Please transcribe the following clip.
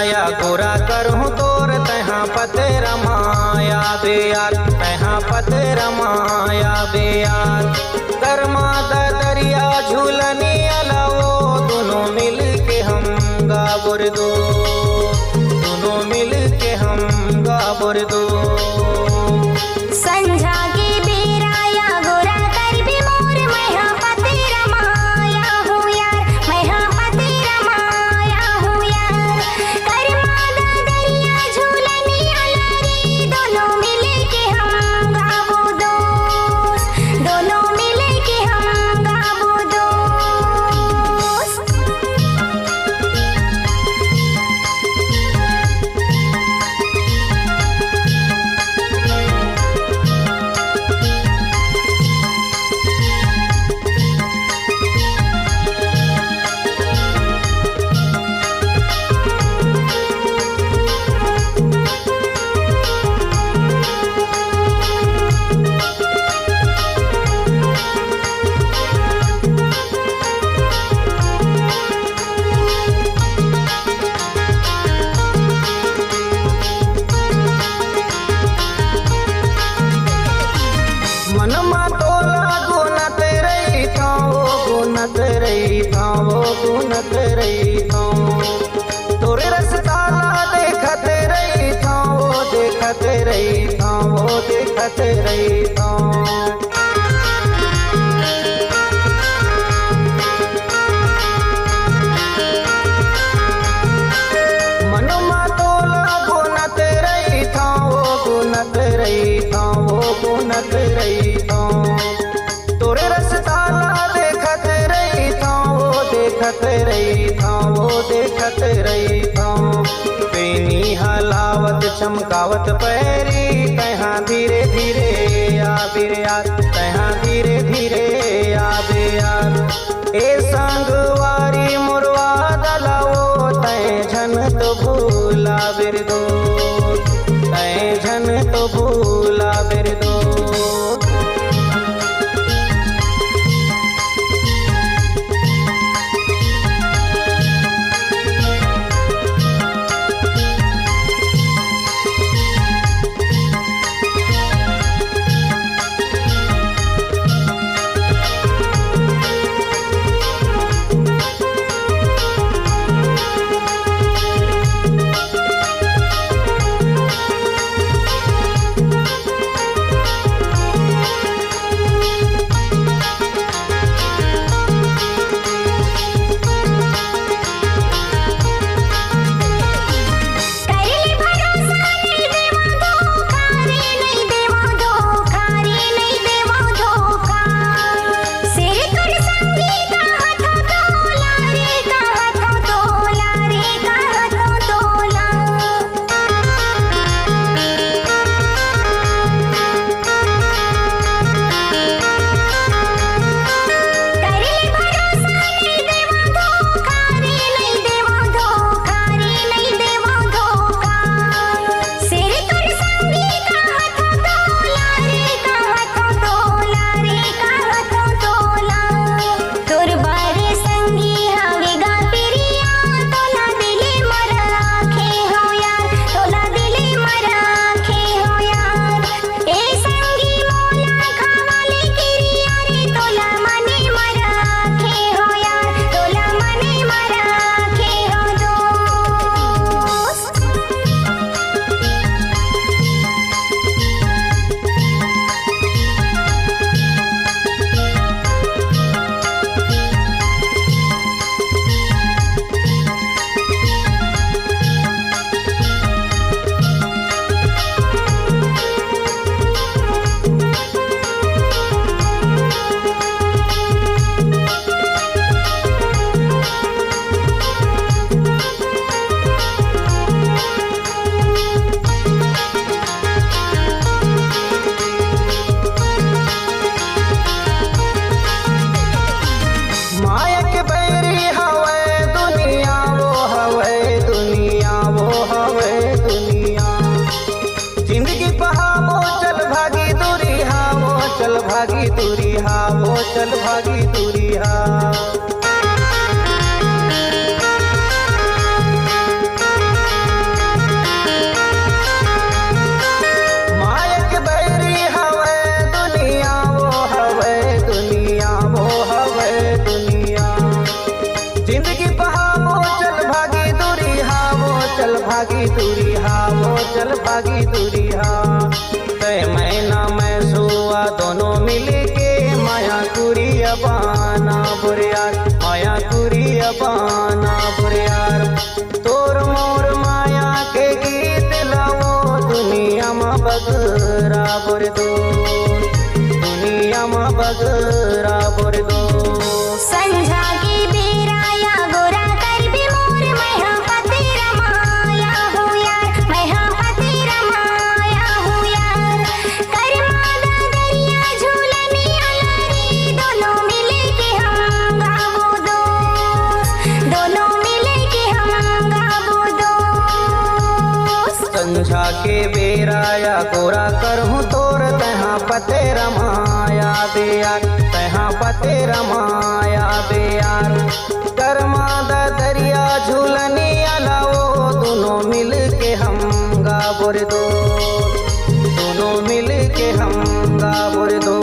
या गोरा करहूँ तोर तहाँ पते रमाया बेयार, तहाँ पते रमाया बेयार। कर्मा दरिया झूलनी अलावो दोनों मिल के हम गाबुर दो, दोनों मिल के हम गाबुर दो। संझा के बेरा या गोरा कर भी मोर मैं पते रमाया हूँ यार, मैं पते रमाया हूँ यार। कर्मा दरिया झूलनी अलारी दोनों मिले के हम गाबो दोस्त, दोनों मिले के हम गाबो दोस्त। मनमा तोला गुनत रही था वो, गुनत रही था वो, गुनत रही था। तोरे रसताला देखत रही था वो, देखत रही था वो, देखत रही था। मनमा तोला गुनत रही था वो, गुनत रही था वो, गुनत रही था। तोरे रसताला देखत रही था वो, देखत रही था वो, देखत रही था। पेनी हलावत चमकावत पैरी तहाँ धीरे धीरे आबे यार, तहाँ धीरे धीरे आबे यार। ए संगवारी मुरवा दलाओ तय झन तो भूला बिर दो, तय झन तो भूला बिर दो। भागी दूरी हा, वो चल भागी दूरी हा। भागी दुरिया। तय मैना मैं सुआ दोनों मिल के माया कुरिया बाना बुरियार, माया कुरिया बाना बुरियार। तोर मोर माया के गीत लाओ दुनिया में बगरा बुर दो, दुनिया में बगरा बुर दो। संझा के बेराया गोरा कर भी मोर मैहा पति रमाया हूँ यार, मैहा पति रमाया हूँ यार। करमादा दरिया झूलनी अलारी दोनों मिले के हम गावो दोस्त, दोनों मिले के हम गावो दोस्त। संझा के बेराया गोरा करहूँ तोर तहाँ पते रमाया बेयार, तहाँ पते रमाया बेयार। करमादा दरिया झूलनी अलाओ दोनों मिल के हम गाबुर दो, दोनों मिल के हम गाबुर दो।